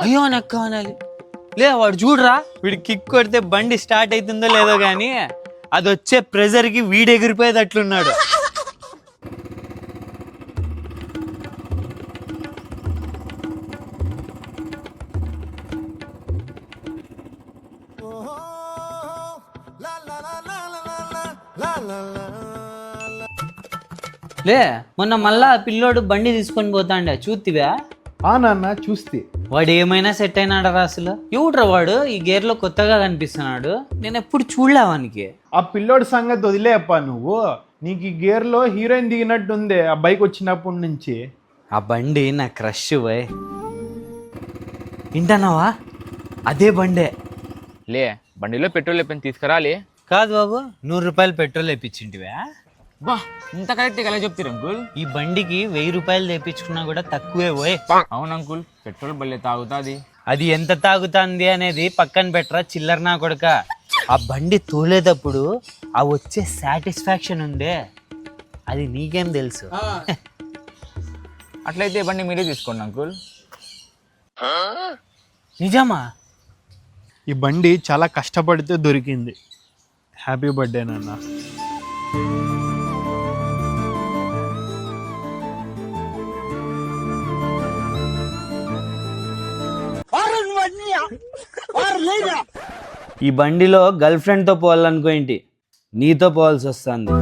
అయ్యో నక్క అనాలి లే వాడు చూడరా వీడి కిక్ కొడితే బండి స్టార్ట్ అవుతుందో లేదో గానీ అది వచ్చే ప్రెజర్ కి వీడు ఎగిరిపోయేటట్లున్నాడు. లే మొన్న మళ్ళా పిల్లోడు బండి తీసుకొని పోతాండే చూతివా? నాన్న చూస్తే వాడు ఏమైనా సెట్ అయినాడరా అసలు? ఎవడ్రా వాడు ఈ గేర్ లో కొత్తగా కనిపిస్తున్నాడు, నేను ఎప్పుడు చూడలేవానికి. ఆ పిల్లోడి సంగతి వదిలేప్పా నువ్వు. నీకు ఈ గేర్ లో హీరోయిన్ దిగినట్టుంది ఆ బైక్ వచ్చినప్పటి నుంచి. ఆ బండి నా క్రష్ వై వింటానావా? అదే బండే. లే బండిలో పెట్రోల్ లేపని తీసుకురాలే. కాదు బాబు, 100 రూపాయలు పెట్రోల్ వేయించింటివా? బా ఇంత కరెక్ట్ ఎలా చెప్తారు అంకుల్? ఈ బండికి 1000 రూపాయలు తెప్పించుకున్నా కూడా తక్కువే పోయ్. అవును అంకుల్, పెట్రోల్ బల్లే తాగుతాది. అది ఎంత తాగుతుంది అనేది పక్కన పెట్టరా చిల్లర నా కొడుక. ఆ బండి తోలేటప్పుడు ఆ వచ్చే సాటిస్ఫాక్షన్ ఉందే, అది నీకేం తెలుసు? అట్లయితే బండి మీరే తీసుకోండి అంకుల్. నిజమా? ఈ బండి చాలా కష్టపడితే దొరికింది. హ్యాపీ బర్త్డే నాన్న. ఈ బండిలో గర్ల్ ఫ్రెండ్తో పోవాలనుకో ఏంటి, నీతో పోవాల్సి వస్తుంది.